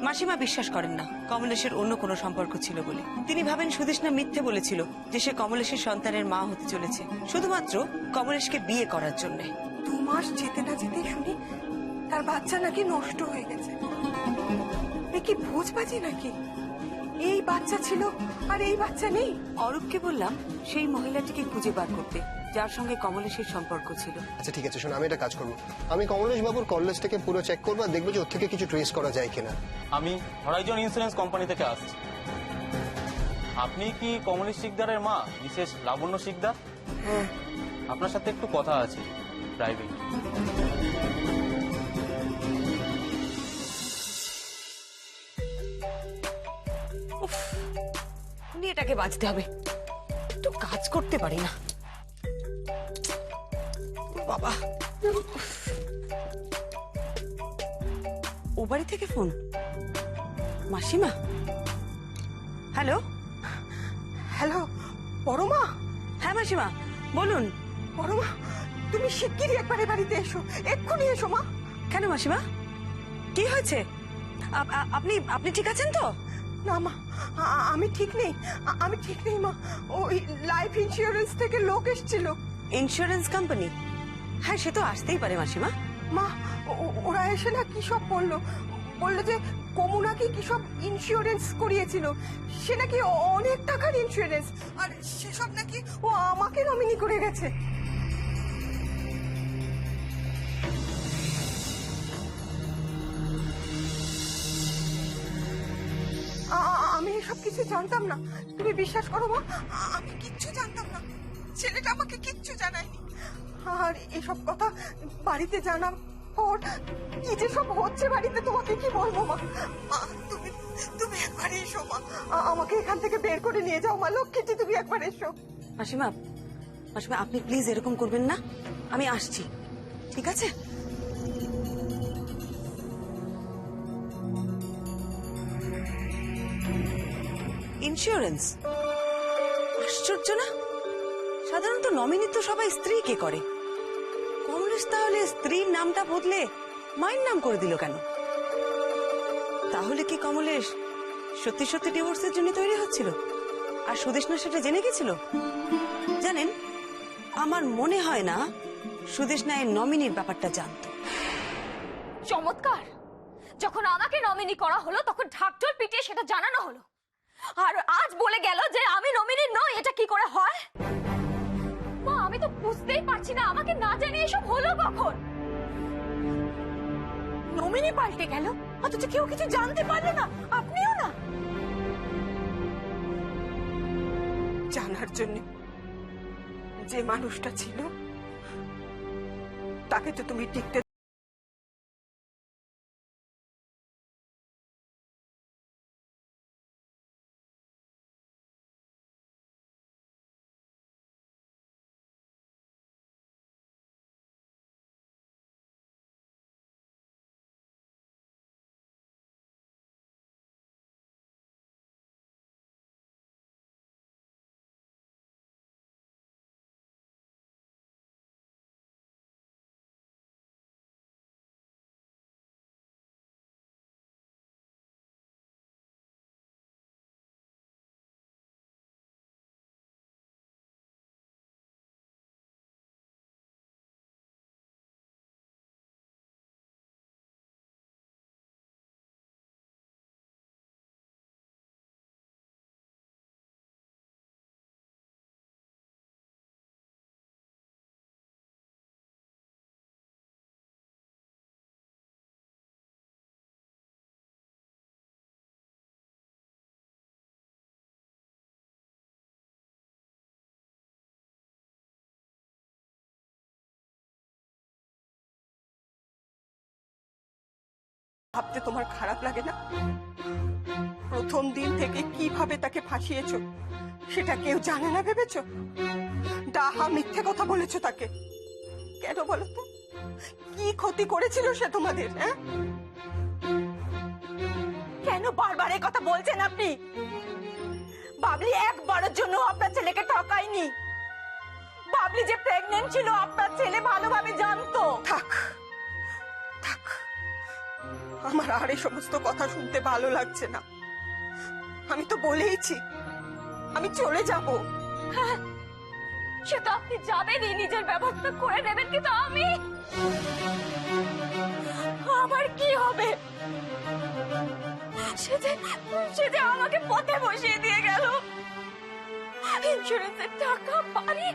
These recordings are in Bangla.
মাসিমা বিশ্বাস করেন না কমলেশের অন্য কোনো সম্পর্ক ছিল বলে। তিনি ভাবেন সুদেষ্ণা মিথ্যে বলেছিল যে সে কমলেশের সন্তানের মা হতে চলেছে, শুধুমাত্র কমলেশকে বিয়ে করার জন্য। 2 মাস যেতে না যেতে শুনি তার বাচ্চা নাকি নষ্ট হয়ে গেছে। এ কি ভোজবাজি নাকি? এই বাচ্চা ছিল আর এই বাচ্চা নেই। অরূপকে বললাম সেই মহিলাটিকে খুঁজে বার করতে যার সঙ্গে কমলেশের সম্পর্ক ছিল। আচ্ছা ঠিক আছে, শোনো আমি একটা কাজ করবো, আমি কমলেশ বাবুর কলেজটাকে পুরো চেক করবো আর দেখবো যে ওর থেকে কিছু ট্রেস করা যায় কিনা। আমি হরাইজন ইন্স্যুরেন্স কোম্পানি থেকে আসছি। আপনি কি কমলেশ শিকদারের মা মিসেস লাবণ্য শিকদার? হ্যাঁ। আপনার সাথে একটু কথা আছে প্রাইভেট। এটাকে বাঁচতে হবে, একটু কাজ করতে পারি না বাবা। ও বাড়ি থেকে ফোন। মাসিমা, হ্যালো। হ্যালো বড়মা। হ্যাঁ মাসিমা বলুন। বড়মা তুমি শিগগিরই একবারে বাড়িতে এসো, এক্ষুনি এসো মা। কেন মাসিমা, কি হয়েছে? আপনি আপনি ঠিক আছেন তো? না মা, আমি ঠিক নেই, আমি ঠিক নেই মা। ওই লাইফ ইন্স্যুরেন্স থেকে লোক এসেছিল। Insurance company? হ্যাঁ সে তো আসতেই পারে মাসিমা। মা ওরা এসে না কি সব বললো যে কমু নাকি কি সব ইন্স্যুরেন্স করিয়েছিল, সে নাকি অনেক টাকার ইন্স্যুরেন্স, আর সেসব নাকি ও আমাকে নমিনি করে গেছে। আমি এসব কিছু জানতাম না, তুমি বিশ্বাস করো মা, আমি কিচ্ছু জানতাম না। ছেলেটা আমাকে কিচ্ছু জানায়নি। আর এসব কথা বাড়িতে জানার পর কি যে সব হচ্ছে বাড়িতে তোমাকে কি বলবো মা। তুমি তুমি একবার এসো মা, আমাকে এখান থেকে বের করে নিয়ে যাও মা, লক্ষ্মীটি তুমি একবার এসো। মাসিমা, মাসিমা আপনি প্লিজ এরকম করবেন না, আমি আসছি, ঠিক আছে? ইন্স্যুরেন্স? আশ্চর্য না, সাধারণত নমিনি তো সবাই স্ত্রীকে করে। কমলেশ তাহলে স্ত্রীর নামটা বদলে মায়ের নাম করে দিল কেন? তাহলে কি কমলেশ সত্যি সত্যি ডিভোর্সের জন্য তৈরি হচ্ছিল আর সুদেষ্ণা সেটা জেনে গেছিল? জানেন, আমার মনে হয় না সুদেষ্ণা এই নমিনির ব্যাপারটা জানতো। চমৎকার, যখন আমাকে নমিনি করা হলো তখন ঢাকঢোল পিটিয়ে সেটা জানানো হলো, আর আজ বলে গেল যে আমি নমিনি নই। এটা কি করে হয় মা? আমি তো বুঝতেই পারছি না, আমাকে না জানিয়ে এসব হলো কখন? নমিনি পাল্টে গেল অথচ কেউ কিছু জানতে পারলো না, আপনিও না। জানার জন্য যে মানুষটা ছিল তাকে তো তুমি টিকতে ভাবতে তোমার খারাপ লাগে না? প্রথম দিন থেকে কিভাবে তাকে ফাঁসিয়েছো সেটা কেউ জানে না ভেবেছো? ডাহা মিথ্যে কথা বলেছো তাকে। কেন বলো তো? কি ক্ষতি করেছিল সে তোমাদের? হ্যাঁ, কেন বারবার এই কথা বলছেন আপনি? বাবলি একবারের জন্য আপনার ছেলেকে ঠকায়নি। বাবলি যে প্রেগন্যান্ট ছিল আপনার ছেলে ভালোভাবে জানতো। থাক, আমার আর এই সমস্ত কথা শুনতে ভালো লাগছে না। আমি তো বলেইছি আমি চলে যাব। হ্যাঁ, সে তো আপনি যাবেনই, নিজের ব্যবস্থা করে নেবেন, কিন্তু আমি, আমার কি হবে? সে যে আমাকে পথে বসিয়ে দিয়ে গেল। ইন্স্যুরেন্সের টাকা, বাড়ি,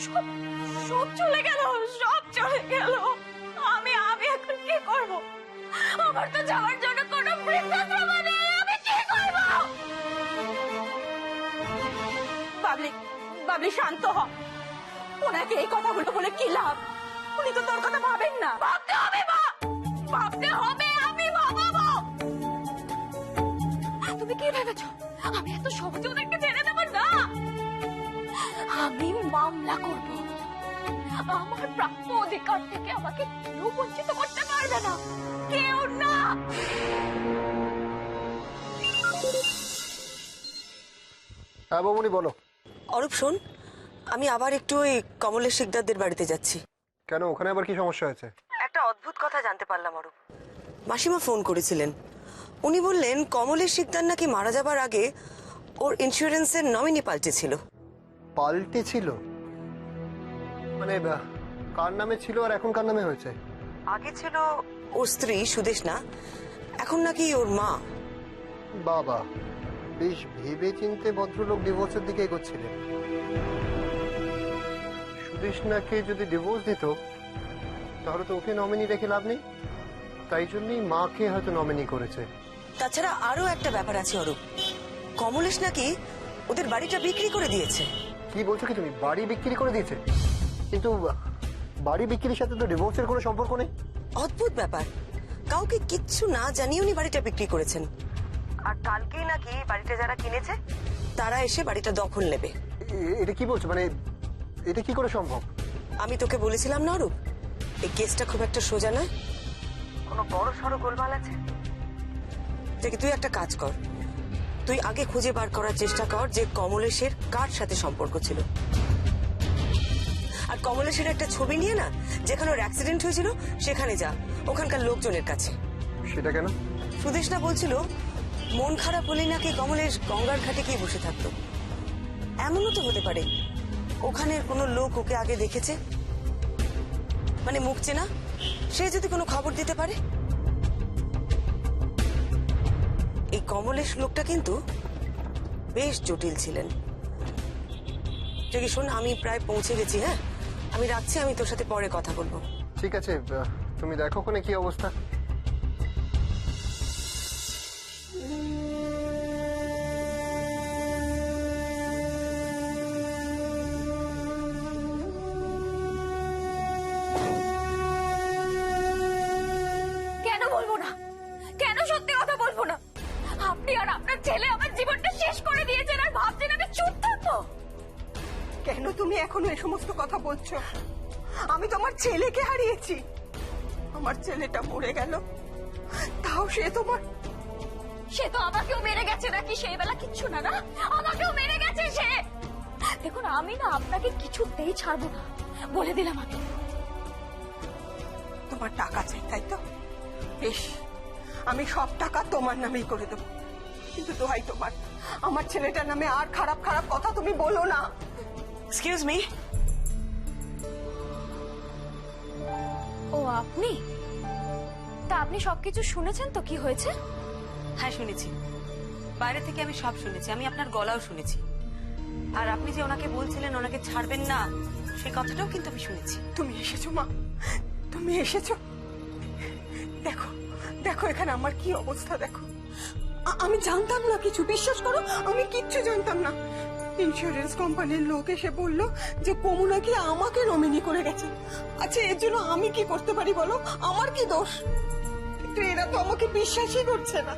সব সব চলে গেল, সব চলে গেল। আমি এখন কি করব? আমার তো যাওয়ার জন্য কোনো বৃদ্ধাশ্রম নেই, আমি কি করব? বাবলি শান্ত হ। ওনাকে এই কথাগুলো বলে কি লাভ? উনি তো তোর কথা ভাবেন না। ভাবতে হবে, ভাবতে হবে, আমি ভাবাবো। তুমি কি ভেবেছ আমি এত সহজে ওদেরকে ছেড়ে দেবো? না, আমি মামলা করব। আমার প্রাপ্য অধিকার থেকে আমাকে কেউ বঞ্চিত করতে পারবে না, কেউ না। হ্যাঁ বাবুনি বলো। অরূপ শোন, আমি আবার একটু ওই কমলেশ শিকদারদের বাড়িতে যাচ্ছি। কেন, ওখানে আবার কি সমস্যা হয়েছে? একটা অদ্ভুত কথা জানতে পারলাম অরূপ। মাসিমা ফোন করেছিলেন, উনি বললেন কমলেশ শিকদার নাকি মারা যাবার আগে ওর ইন্স্যুরেন্সের নমিনি পাল্টেছিল। পাল্টে ছিল মানে কার নামে ছিল আর এখন কার নামে হয়েছে? আগে ছিল ওর স্ত্রী সুদেশনা, এখন নাকি ওর মা। বাবা, বেশ ভেবে চিনতে ভদ্রলোক ডিভোর্সের দিকে এগোচ্ছিলেন। সুদেশনাকে যদি ডিভোর্স দিত তাহলে তো ওকে নমিনি রেখে লাভ নেই, তাই জন্যই মাকে হয়তো নমিনি করেছে। তাছাড়া আরো একটা ব্যাপার আছে অরূপ, কমলেশ নাকি ওদের বাড়িটা বিক্রি করে দিয়েছে। কি বলছো কি তুমি? বাড়ি বিক্রি করে দিয়েছে? কিন্তু বাড়ি বিক্রির সাথে তো ডিভোর্সের কোনো সম্পর্ক নেই। অদ্ভুত ব্যাপার, কাউকে কিচ্ছু না জানিয়ে উনি বাড়িটা বিক্রি করেছেন। আর কালকেই নাকি বাড়িটা যারা কিনেছে তারা এসে বাড়িটা দখল নেবে। এটা কি বলছো? মানে এটা কি করে সম্ভব? আমি তোকে বলেছিলাম না অরূপ, এই কেসটা খুব একটা সোজা নয়, কোনো বড় সড়ো গোলমাল আছে। দেখি তুই একটা কাজ কর, তুই আগে খুঁজে বার করার চেষ্টা কর যে কমলেশের কার সাথে সম্পর্ক ছিল। আর কমলেশের একটা ছবি নিয়ে না, যেখানে ওর অ্যাক্সিডেন্ট হয়েছিল সেখানে যা, ওখানকার লোকজনের কাছে। সেটা কেন? সুদেশনা বলছিল মন খারাপ হলে নাকি কমলেশ গঙ্গার ঘাটে গিয়ে বসে থাকতো। এমনও তো হতে পারে ওখানের কোনো লোক ওকে আগে দেখেছে, মানে মুখ চেনা, সে যদি কোনো খবর দিতে পারে। এই কমলেশ লোকটা কিন্তু বেশ জটিল ছিলেন। দেখি শোন, আমি প্রায় পৌঁছে গেছি। হ্যাঁ, আমি রাখছি, আমি তোর সাথে পরে কথা বলবো। ঠিক আছে, তুমি দেখো ওখানে কি অবস্থা। কেন বলবো না? কেন সত্যি কথা বলবো না? আপনি আর আপনার ছেলে আমার জীবনটা শেষ করে দিয়েছেন, আর ভাবছেন আমি চুপ থাকবো? কেন তুমি এখনো এই সমস্ত কথা বলছো? আমি তোমার ছেলেকে হারিয়েছি, আমার ছেলেটা মরে গেল, তাও সে তো আমাকেও মেরে গেছে নাকি? সেই বেলা কিচ্ছু না, না আমাকেও মেরে গেছে সে। দেখুন, আমি না আপনাকে কিছুতেই ছাড়বো না, বলে দিলাম। আমি তোমার টাকা চাই, তাই তো? বেশ, আমি সব টাকা তোমার নামেই করে দেবো, কিন্তু দোহাই তোমার, আমার ছেলেটার নামে আর খারাপ খারাপ কথা তুমি বলো না। Excuse me. ও আপনি? তা আপনি সবকিছু শুনেছেন তো? কি হয়েছে? হ্যাঁ শুনেছি, বাইরে থেকে আমি সব শুনেছি, আমি আপনার গলাও শুনেছি। আর আপনি যে ওনাকে বলছিলেন ওনাকে ছাড়বেন না, সেই কথাটাও কিন্তু আমি শুনেছি। তুমি এসেছো মা, তুমি এসেছো। দেখো দেখো এখানে আমার কি অবস্থা দেখো। আমি জানতাম না কিছু, বিশ্বাস করো আমি কিচ্ছু জানতাম না। ইন্স্যুরেন্স কোম্পানির লোক এসে বলল যে কমু নাকি আমাকে নমিনি করে গেছে। আচ্ছা, এর জন্য আমি কি করতে পারি বলো? আমার কি দোষ? কিন্তু এরা তো আমাকে বিশ্বাসই করছে না।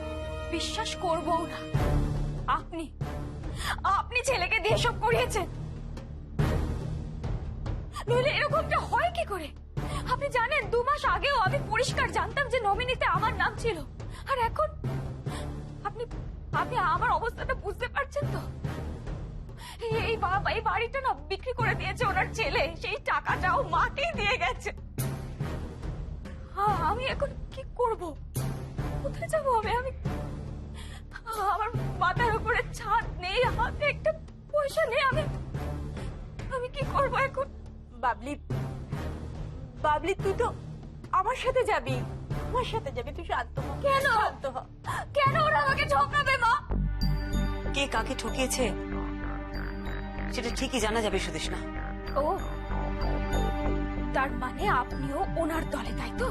বিশ্বাস করবো না? আপনি ছেলেকে দিয়ে সব করিয়েছেন, নইলে এরকমটা হয় কি করে? আপনি জানেন 2 মাস আগেও আমি পরিষ্কার জানতাম যে নমিনিতে আমার নাম ছিল, আর এখন আপনি আমার অবস্থাটা বুঝতে পারছেন তো? এই বাড়িটা না বিক্রি করে দিয়েছে ওনার ছেলে, সেই টাকাটাও মাকেই দিয়ে গেছে। আমি এখন কি করব? কোথায় যাবো আমি আমার মাথার উপরে ছাদ নেই, হাতে একটা পয়সা নেই, আমি কি করবো এখন? বাবলি, বাবলি তুই তো আমার সাথে যাবি, আমার সাথে যাবি, তুই শান্ত হ। কেন? শান্ত হ। কেন ওরা আমাকে ঠকাবে মা? কে কাকে ঠকিয়েছে সেটা ঠিকই জানা যাবে সুদেষ্ণা। ও, তার মানে আপনিও ওনার দলে, তাই তো?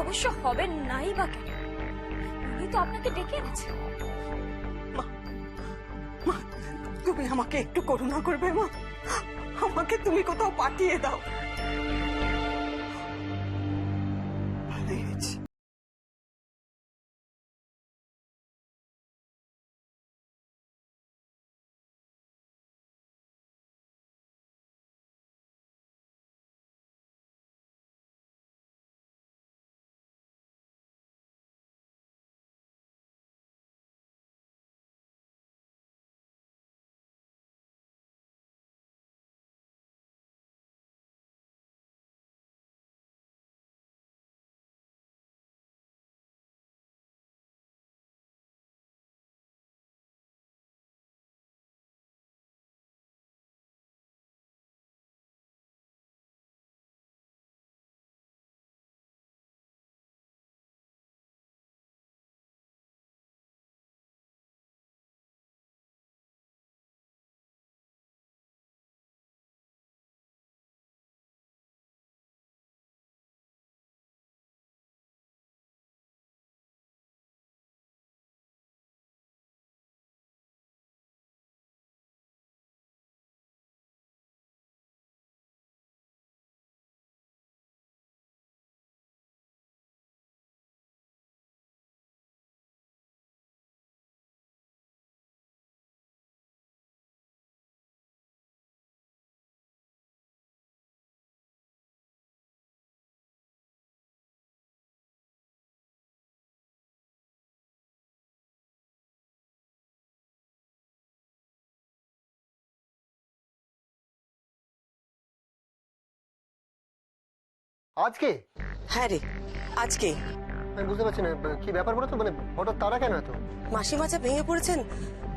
অবশ্য হবেন নাই বা কেন, উনি তো আপনাকে ডেকে এনেছে। মা, তুমি আমাকে একটু করুণা করবে মা, আমাকে তুমি কোথাও পাঠিয়ে দাও। ভালোই হয়েছে। আজকে? হ্যাঁ রে, আজকে। আমি বুঝতে পারছি না কি ব্যাপার বলো তো, মানে হঠাৎ তারা কেন এত? মাসিমা যা ভেঙে পড়েছেন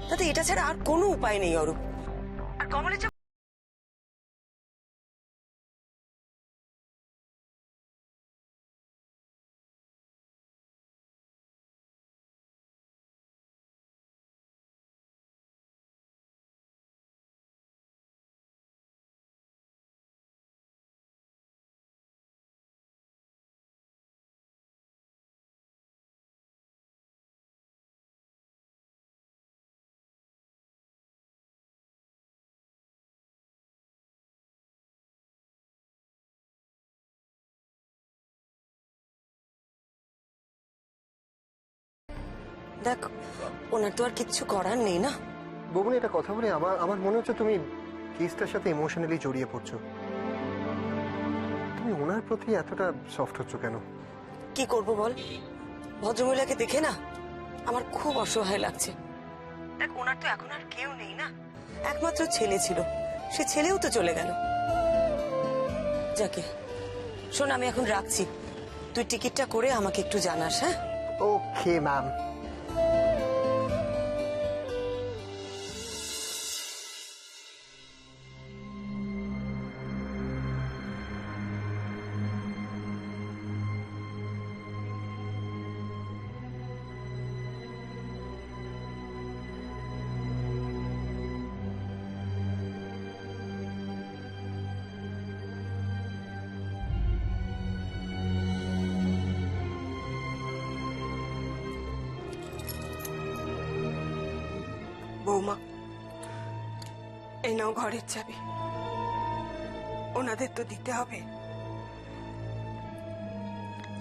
তাতে এটা ছাড়া আর কোনো উপায় নেই অরূপ। আর কমলের যা দেখ, ওনার তো আর কিচ্ছু করার নেই না। বৌমনি, এটা কথা বলে আমার আমার মনে হচ্ছে তুমি কেসটার সাথে ইমোশনালি জড়িয়ে পড়ছো। তুমি ওনার প্রতি এতটা সফট হচ্ছ কেন? কি করব বল, ভদ্রমহিলাকে দেখে না আমার খুব অসহায় লাগছে। দেখ, ওনার তো এখন আর কেউ নেই না, একমাত্র ছেলে ছিল, সে ছেলেও তো চলে গেল। যাকে শোন, আমি এখন রাখছি, তুই টিকিটটা করে আমাকে একটু জানাস। হ্যাঁ, ওকে ম্যাম। বৌমা, এই নাও ঘরের চাবি, ওনাদের তো দিতে হবে।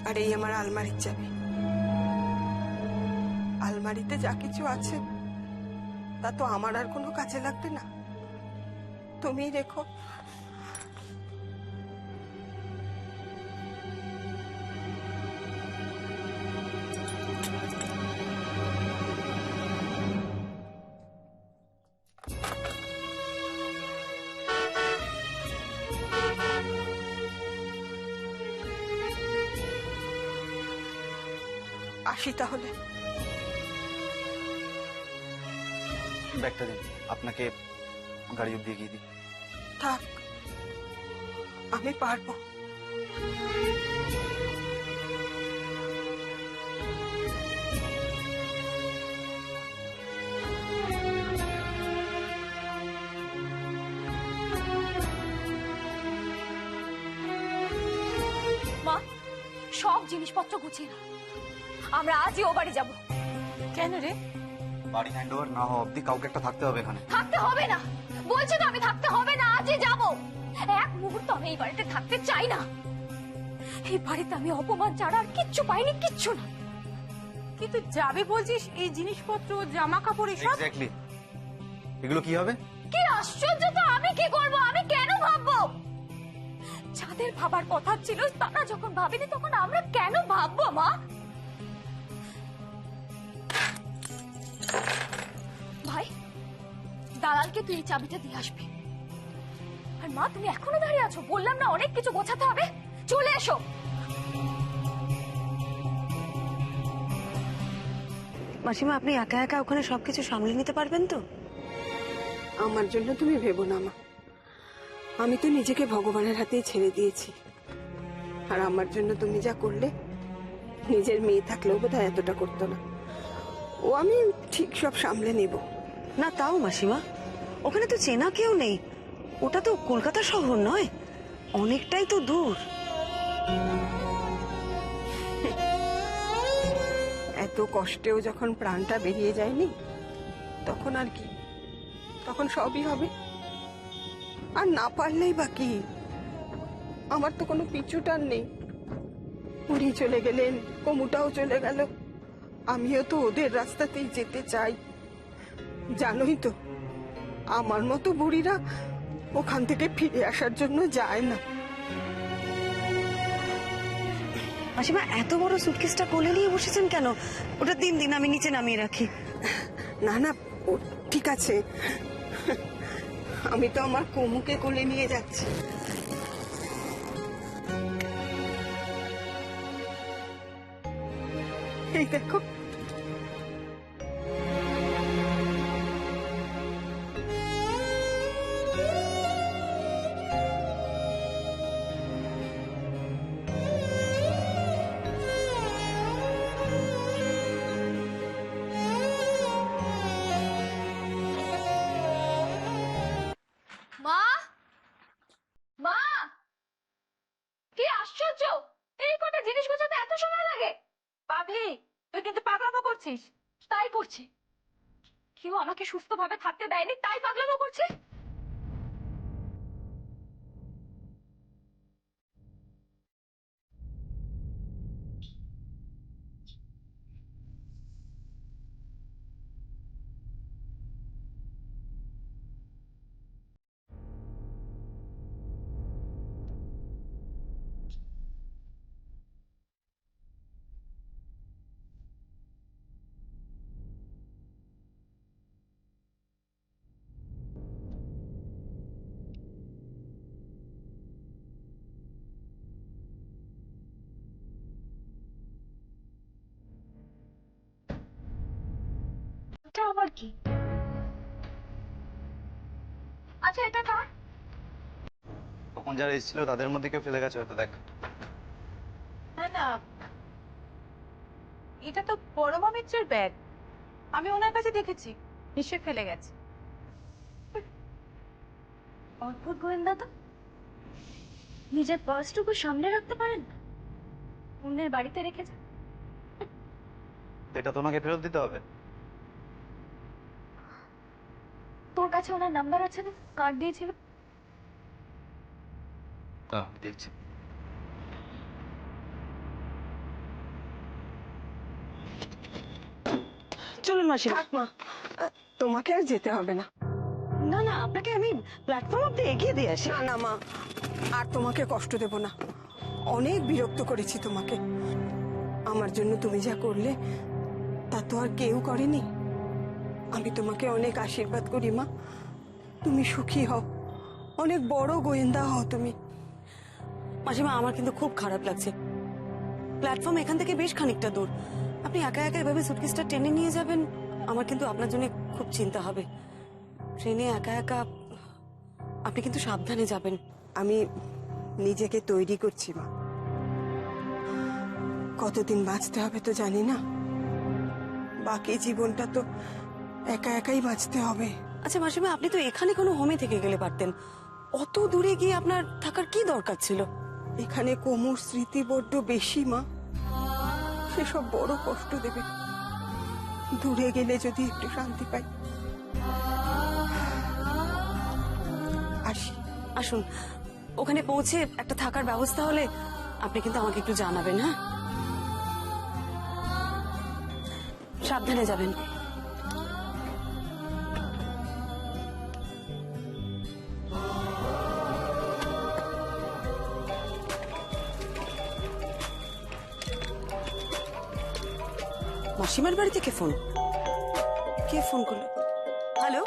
আর এই আমার আলমারির চাবি, আলমারিতে যা কিছু আছে তা তো আমার আর কোনো কাজে লাগবে না, তুমিই রেখো। আসি তাহলে। ব্যাগটা দিন, আপনাকে গাড়ি অব্দি এগিয়ে দিই। থাক, আমি পারবো। মা, সব জিনিসপত্র গুছিয়ে নাও, আমরা আজই ও বাড়ি যাবো। কেন রে? বাড়ি হ্যান্ড ওভার না হওয়া অব্দি কাউকে একটা থাকতে হবে এখানে। থাকতে হবে না বলছি তো, আমি থাকতে হবে না, আজই যাবো। এক মুহূর্ত আমি এই বাড়িতে থাকতে চাই না। এই বাড়িতে আমি অপমান ছাড়া আর কিচ্ছু পাইনি, কিচ্ছু না। কিন্তু যাবে বলছিস, এই জিনিসপত্র জামা কাপড় এসব এক্স্যাক্টলি, এগুলো কি হবে? কি আশ্চর্য তো, আমি কি করব, আমি কেন ভাববো? যাদের ভাবার কথা ছিল তারা যখন ভাবেনি তখন আমরা কেন ভাববো মা? ভাই, দালালকে তুই এই চাবিটা দিয়ে আসবি। আর মা, তুমি এখনো দাঁড়িয়ে আছো? বললাম না অনেক কিছু গোছাতে হবে, চলে এসো। মাসিমা, আপনি একা একা ওখানে সবকিছু সামলে নিতে পারবেন তো? আমার জন্য তুমি ভেবো না মা, আমি তো নিজেকে ভগবানের হাতেই ছেড়ে দিয়েছি। আর আমার জন্য তুমি যা করলে, নিজের মেয়ে থাকলেও বোধহয় এতটা করতো না। ও আমি ঠিক সব সামলে নেব। না তাও মাসিমা, ওখানে তো চেনা কেউ নেই, ওটা তো কলকাতা শহর নয়, অনেকটাই তো দূর। এত কষ্টেও যখন প্রাণটা বেরিয়ে যায়নি, তখন আর কি, তখন সবই হবে। আর না পারলেই বা কি, আমার তো কোনো পিছুটার নেই। উনি চলে গেলেন, কমুটাও চলে গেল, আমিও তো ওদের রাস্তাতেই যেতে চাই। জানোই তো, আমার মতো বুড়িরা ওখান থেকে ফিরে আসার জন্য যায় না। মাসিমা, এত বড় সুটকেসটা কোলে নিয়ে বসেছেন কেন? ওটা দিন দিন, আমি নিচে নামিয়ে রাখি। না না, ও ঠিক আছে, আমি তো আমার কমুকে কোলে নিয়ে যাচ্ছি। এই দেখো, মা, মা, কি আশ্চর্য, এই কটা জিনিস গোছাতে এত সময় লাগে? পাগলি, তুই কিন্তু পাগলামো করছিস। তাই করছি, কেউ আমাকে সুস্থভাবে থাকতে দেয়নি তাই পাগলামো করছে। এটা আবার কি? আচ্ছা, এটা কার? তখন যারা এসেছিল তাদের মধ্যে কেউ ফেলে গেছে হয়তো, দেখ। না না, এটা তো পরমা মিত্রের ব্যাগ, আমি ওনার কাছে দেখেছি, নিশ্চয়ই ফেলে গেছে। অদ্ভুত গোয়েন্দা তো, নিজের পার্সটুকু সামনে রাখতে পারেন, অন্যের বাড়িতে রেখেছে। এটা তোমাকে ফেরত দিতে হবে। তোর কাছে ওনার নাম্বার আছে না? কার্ড দিয়েছিল। দেখছি। চলুন মাসিমা। থাক মা, তোমাকে আর যেতে হবে না। না না, আপনাকে আমি প্ল্যাটফর্ম অব্দি এগিয়ে দিয়ে আসি। না না মা, আর তোমাকে কষ্ট দেব না। অনেক বিরক্ত করেছি তোমাকে। আমার জন্য তুমি যা করলে তা তো আর কেউ করেনি। আমি তোমাকে অনেক আশীর্বাদ করি মা, তুমি সুখী হও, অনেক বড় গোয়েন্দা হও তুমি। মাসিমা, আমার কিন্তু খুব খারাপ লাগছে। প্ল্যাটফর্ম এখান থেকে বেশ খানিকটা দূর, আপনি একা একা এভাবে সুটকেসটা টেনে নিয়ে যাবেন, আমার কিন্তু আপনার জন্য খুব চিন্তা হবে। ট্রেনে একা একা আপনি কিন্তু সাবধানে যাবেন। আমি নিজেকে তৈরি করছি মা, কতদিন বাঁচতে হবে তো জানি না, বাকি জীবনটা তো একা একাই বাঁচতে হবে। আচ্ছা মাসিমা, আপনি তো এখানে কোনো হোমে থেকে গেলে পারতেন, অত দূরে গিয়ে আপনার থাকার কি দরকার ছিল? এখানে কোমর স্মৃতি বড্ড বেশি মা, সেসব বড় কষ্ট দেবে। দূরে গেলে যদি একটু শান্তি পাই। আসি। আসুন, ওখানে পৌঁছে একটা থাকার ব্যবস্থা হলে আপনি কিন্তু আমাকে একটু জানাবেন। হ্যাঁ, সাবধানে যাবেন। মাসিমার বাড়ি থেকে ফোন? কে ফোন করলো? হ্যালো,